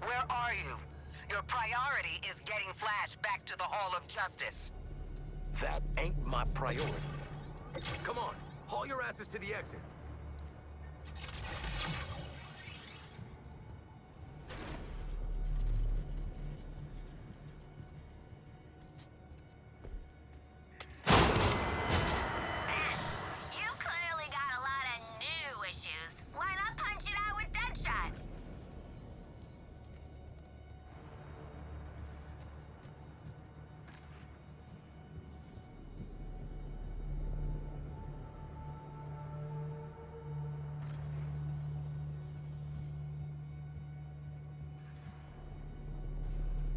Where are you? Your priority is getting Flash back to the Hall of Justice. That ain't my priority. Come on, haul your asses to the exit. You clearly got a lot of new issues. Why not punch it out with Deadshot?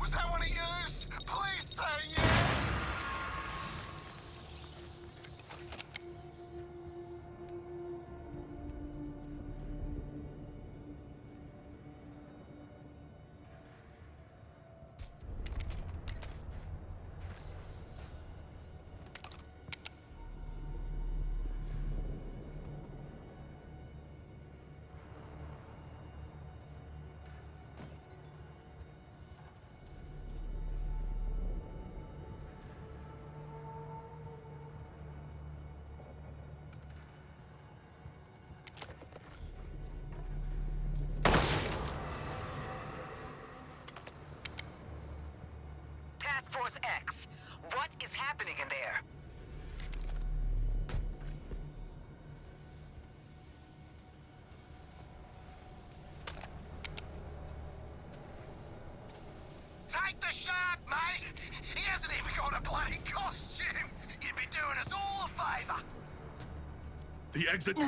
Was that one of yours? Please say yes! Task Force X, what is happening in there? Take the shot, mate! He hasn't even got a bloody costume! You'd be doing us all a favor! The exit. The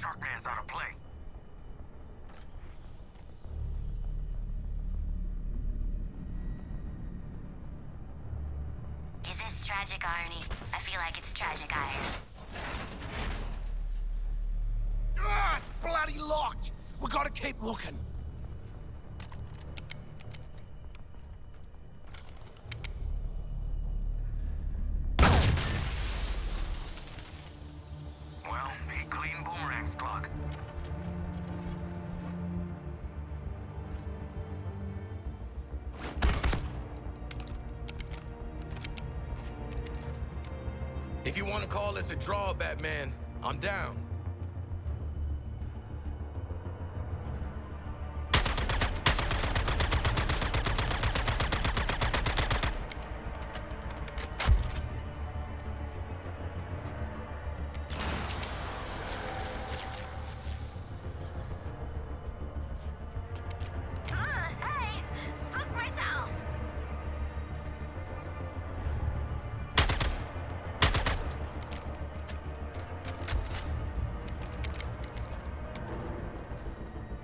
Sharkman's out of play. Is this tragic irony? I feel like it's tragic irony. Ah, it's bloody locked! We gotta keep looking. Well, he cleaned Boomerang's clock. If you want to call this a draw, Batman, I'm down. Hey! Spooked myself!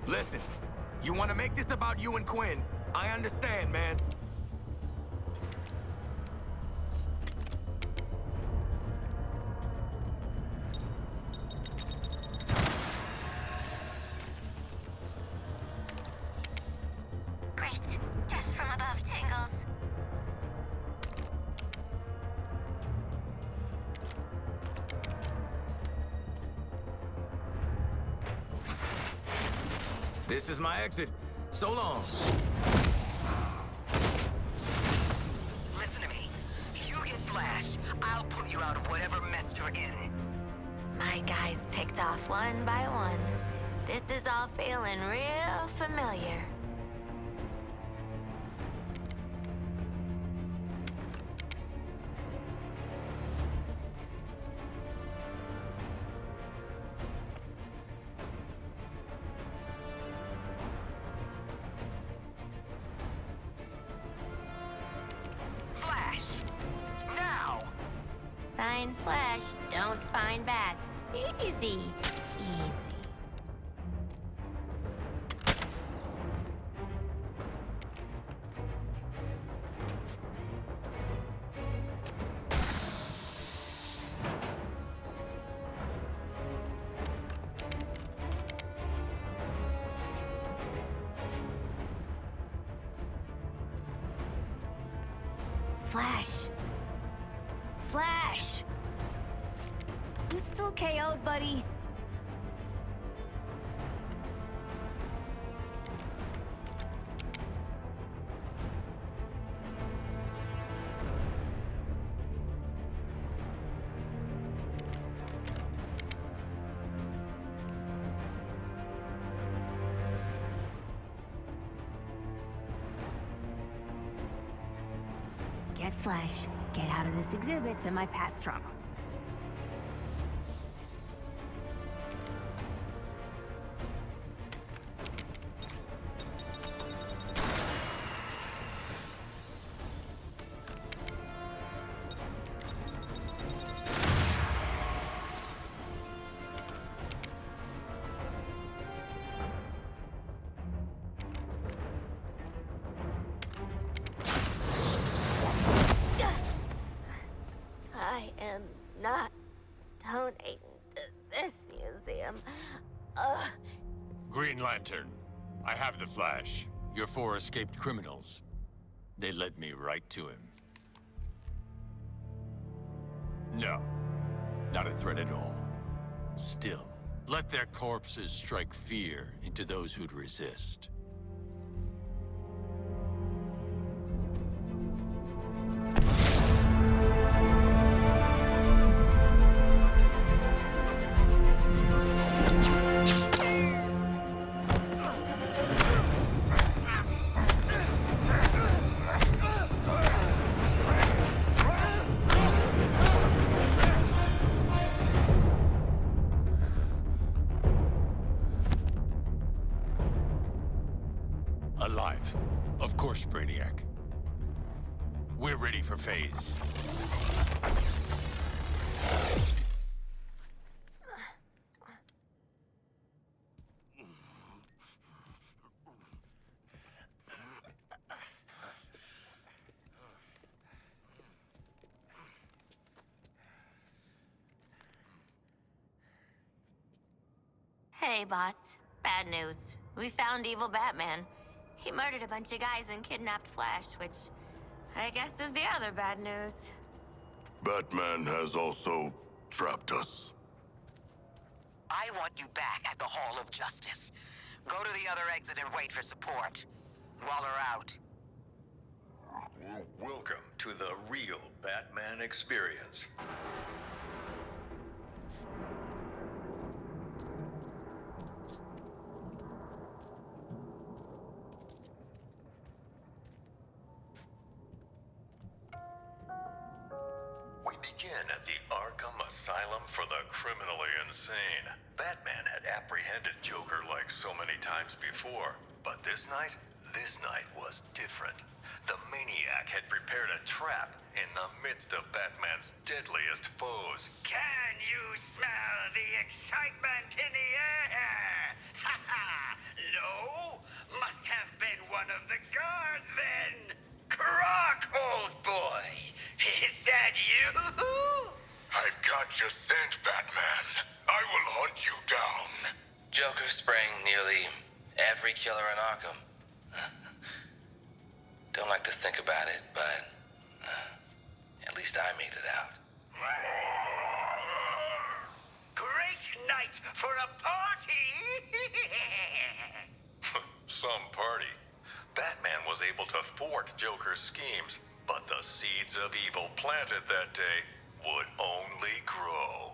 Listen, you want to make this about you and Quinn? I understand, man. Great. Death from above tingles. This is my exit. So long. Listen to me. You get Flash, I'll pull you out of whatever mess you're in. My guys picked off one by one. This is all feeling real familiar. Flash! Now! Find Flash, don't find bats. Easy. Easy. Flash. Flash! You still KO'd, buddy? Get Flash. Get out of this exhibit to my past trauma. I am not donating to this museum. Green Lantern, I have the Flash. Your 4 escaped criminals. They led me right to him. No, not a threat at all. Still, let their corpses strike fear into those who'd resist. Alive. Of course, Brainiac. We're ready for phase. Hey, boss. Bad news. We found evil Batman. He murdered a bunch of guys and kidnapped Flash, which I guess is the other bad news. Batman has also trapped us. I want you back at the Hall of Justice. Go to the other exit and wait for support. Waller out. Welcome to the real Batman experience. We begin at the Arkham Asylum for the criminally insane. Batman had apprehended Joker like so many times before, but this night was different. The Maniac had prepared a trap in the midst of Batman's deadliest foes. Can you smell the excitement in the air? Ha ha! No? Must have been one of the guards then. Croc, old boy! Is that you? I've got your scent, Batman. I will hunt you down. Joker spraying nearly every killer in Arkham. Don't like to think about it, but at least I made it out. Great night for a party! Some party. Batman was able to thwart Joker's schemes, but the seeds of evil planted that day would only grow.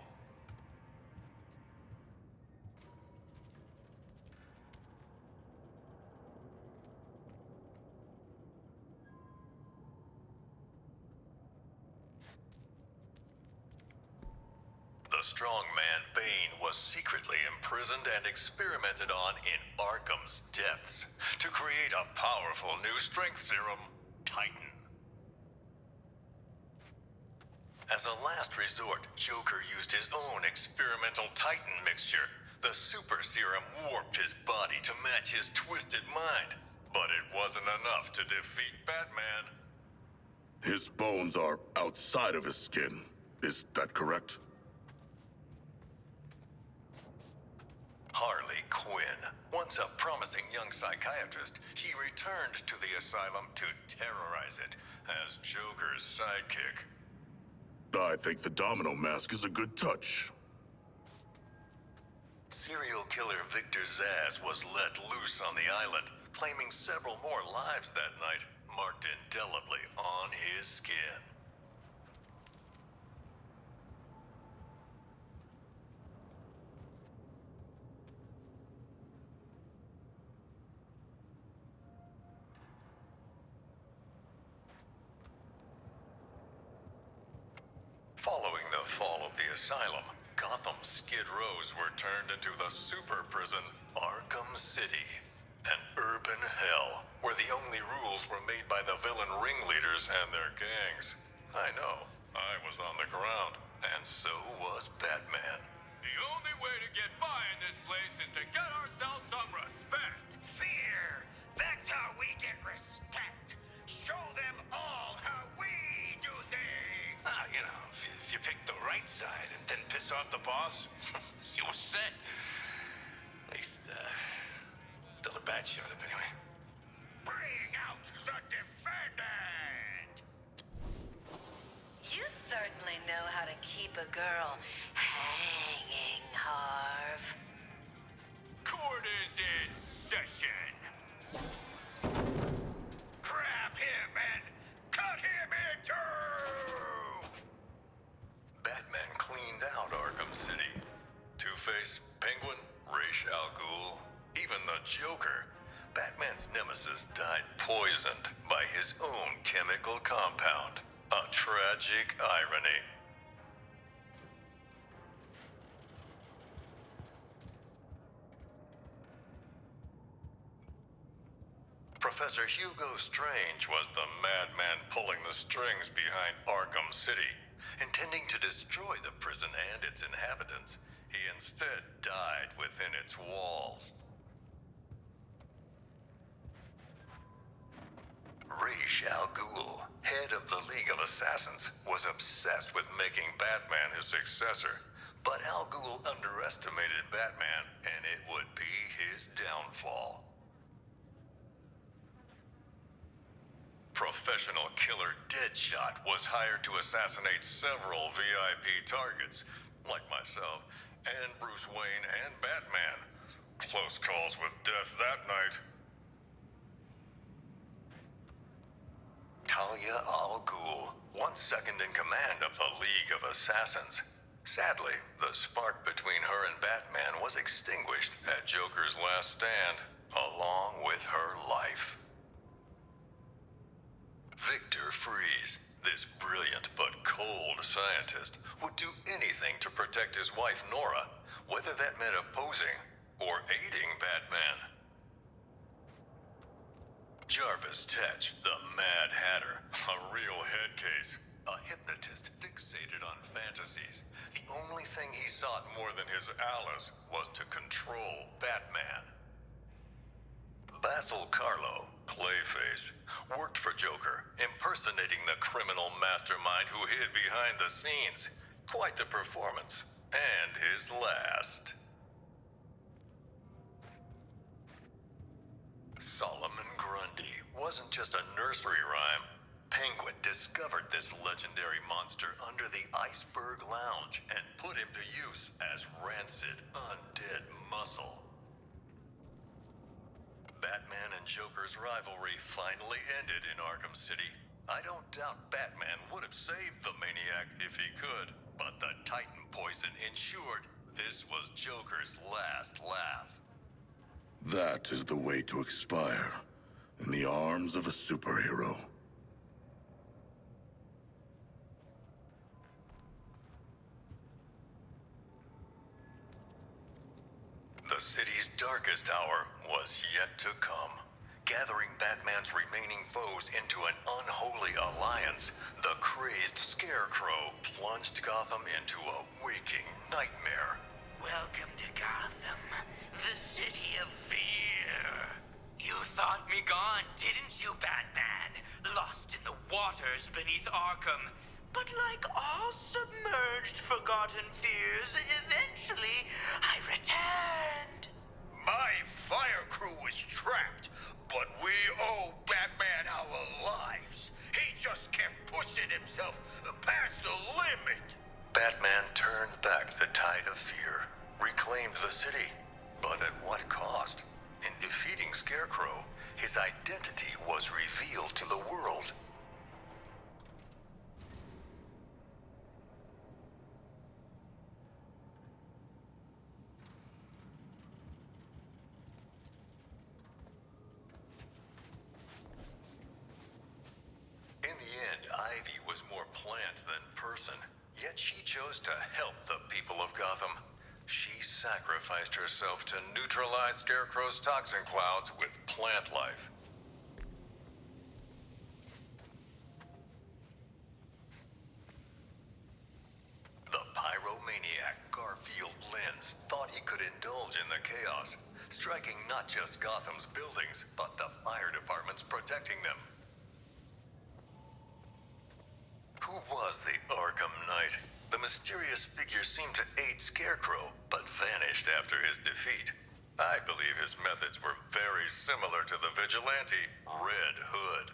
The strongman Bane was secretly imprisoned and experimented on in Arkham's depths to create a powerful new strength serum, Titan. As a last resort, Joker used his own experimental Titan mixture. The super serum warped his body to match his twisted mind, but it wasn't enough to defeat Batman. His bones are outside of his skin. Is that correct? Harley Quinn, once a promising young psychiatrist, she returned to the asylum to terrorize it as Joker's sidekick. I think the domino mask is a good touch. serial killer Victor Zsasz was let loose on the island, claiming several more lives that night, marked indelibly on his skin. Following the fall of the asylum, Gotham's Skid Rows were turned into the super prison Arkham City. An urban hell, where the only rules were made by the villain ringleaders and their gangs. I know, I was on the ground, and so was Batman. The only way to get by in this place is to get ourselves some respect. Fear! That's how we get respect. Show them all how we do things. You know, if you pick the right side and then piss off the boss, you were set. At least, still a bad shot up anyway. Bring out the defendant! You certainly know how to keep a girl hanging, Harv. Court is in session. Grab him and cut him in two! Batman cleaned out Arkham City. Two-Face, Penguin, Ra's al Ghul, even the Joker. Batman's nemesis died poisoned by his own chemical compound. A tragic irony. Professor Hugo Strange was the madman pulling the strings behind Arkham City. Intending to destroy the prison and its inhabitants, he instead died within its walls. Ra's al Ghul, head of the League of Assassins, was obsessed with making Batman his successor. But Al Ghul underestimated Batman, and it would be his downfall. Professional killer Deadshot was hired to assassinate several VIP targets, like myself, and Bruce Wayne and Batman. Close calls with death that night. Talia al Ghul, once second in command of the League of Assassins. Sadly, the spark between her and Batman was extinguished at Joker's last stand, along with her life. Victor Freeze, this brilliant but cold scientist, would do anything to protect his wife Nora, whether that meant opposing or aiding Batman. Jarvis Tetch, the Mad Hatter, a real head case, a hypnotist fixated on fantasies. The only thing he sought more than his Alice was to control Batman. Basil Karlo, Clayface, worked for Joker, impersonating the criminal mastermind who hid behind the scenes. Quite the performance, and his last. Solomon Grundy wasn't just a nursery rhyme. Penguin discovered this legendary monster under the Iceberg Lounge and put him to use as rancid, undead muscle. Batman and Joker's rivalry finally ended in Arkham City. I don't doubt Batman would have saved the maniac if he could, but the Titan poison ensured this was Joker's last laugh. That is the way to expire, in the arms of a superhero. The city's darkest hour was yet to come. Gathering Batman's remaining foes into an unholy alliance, the crazed Scarecrow plunged Gotham into a waking nightmare. Welcome to Gotham, the city of fear. You thought me gone, didn't you, Batman? Lost in the waters beneath Arkham. But like all submerged, forgotten fears, eventually I returned. My fire crew was trapped, but we owe Batman our lives. He just kept pushing himself past the limit. Batman turned back the tide of fear. reclaimed the city. But at what cost? In defeating Scarecrow, his identity was revealed to the world. In the end, Ivy was more plant than person, yet she chose to help the people of Gotham. She sacrificed herself to neutralize Scarecrow's toxin clouds with plant life. The pyromaniac Garfield Lynns thought he could indulge in the chaos, striking not just Gotham's buildings, but the fire departments protecting them. Who was the Arkham Knight? The mysterious figure seemed to aid Scarecrow, but vanished after his defeat. I believe his methods were very similar to the vigilante, Red Hood.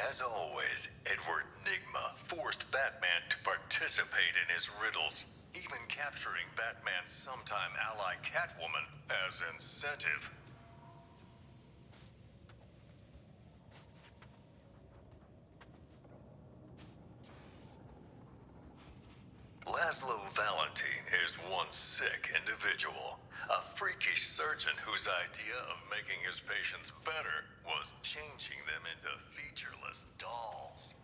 As always, Edward Nygma forced Batman to participate in his riddles, even capturing Batman's sometime ally Catwoman as incentive. Laszlo Valentine is one sick individual, a freakish surgeon whose idea of making his patients better was changing them into featureless dolls.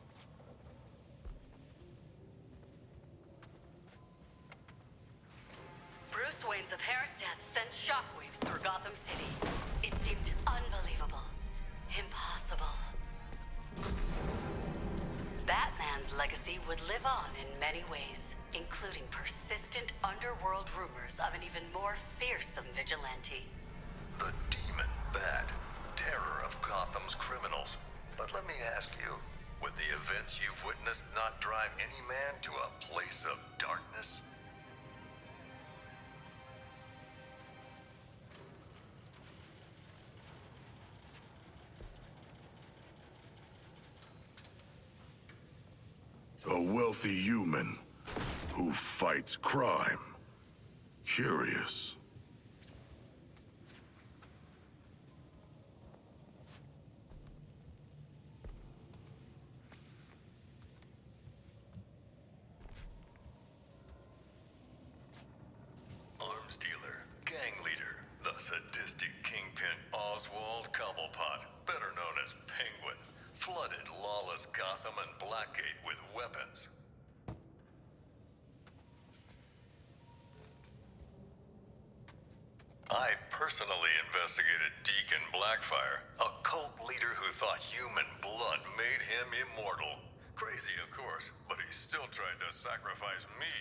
Bruce Wayne's apparent death sent shockwaves through Gotham City. It seemed unbelievable. Impossible. Batman's legacy would live on in many ways, including persistent underworld rumors of an even more fearsome vigilante. The Demon Bat, terror of Gotham's criminals. But let me ask you, would the events you've witnessed not drive any man to a place of darkness? A wealthy human who fights crime. Curious. Arms dealer, gang leader, the sadistic kingpin Oswald Cobblepot, better known as Penguin, flooded lawless Gotham and Blackgate with weapons. I personally investigated Deacon Blackfire, a cult leader who thought human blood made him immortal. Crazy, of course, but he still tried to sacrifice me.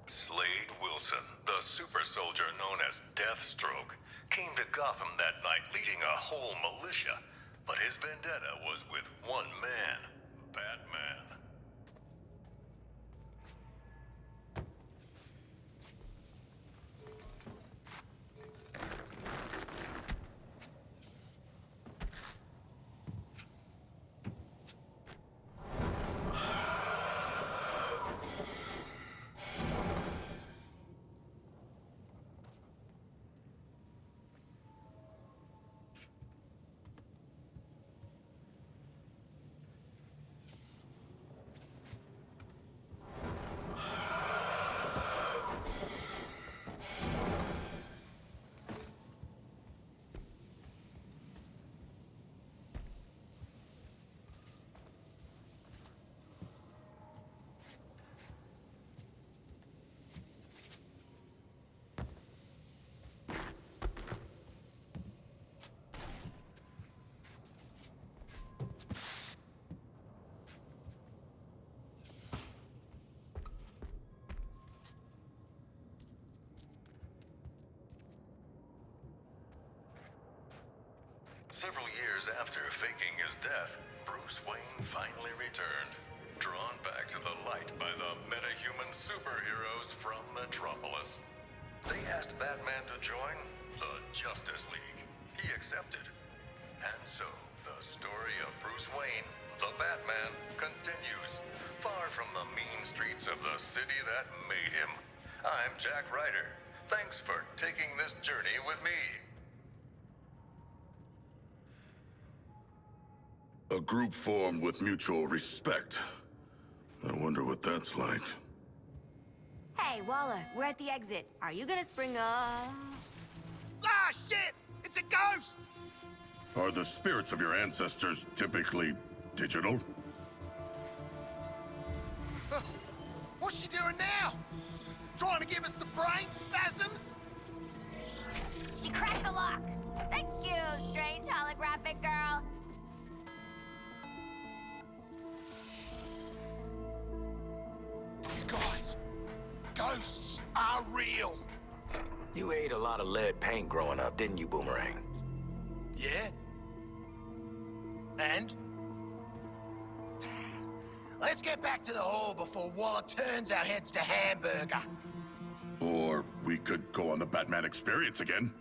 Slade Wilson, the super soldier known as Deathstroke, came to Gotham that night leading a whole militia, but his vendetta was with one man, Batman. Several years after faking his death, Bruce Wayne finally returned, drawn back to the light by the metahuman superheroes from Metropolis. They asked Batman to join the Justice League. He accepted. And so, the story of Bruce Wayne, the Batman, continues. Far from the mean streets of the city that made him. I'm Jack Ryder. Thanks for taking this journey with me. A group formed with mutual respect. I wonder what that's like. Hey, Waller, we're at the exit. Are you gonna spring Ah, shit! It's a ghost! Are the spirits of your ancestors typically digital? What's she doing now? Trying to give us the brain spasms? She cracked the lock. Thank you, strange holographic girl. You guys, ghosts are real. You ate a lot of lead paint growing up, didn't you, Boomerang? Yeah? And? Let's get back to the hall before Waller turns our heads to hamburger. Or we could go on the Batman experience again.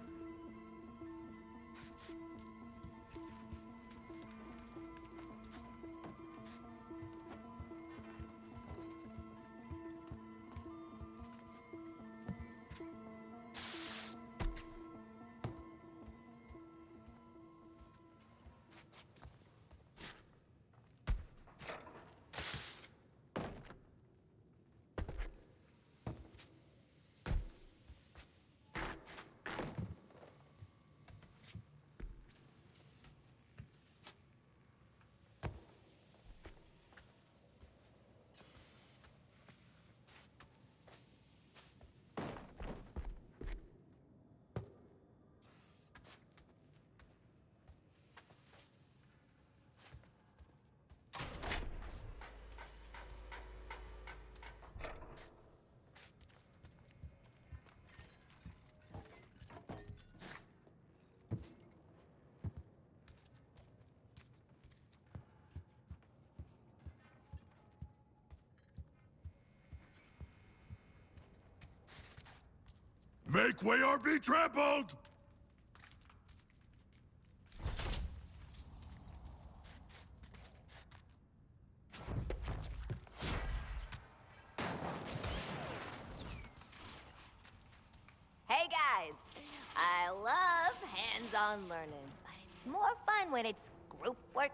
Make way or be trampled! Hey guys, I love hands-on learning, but it's more fun when it's group work.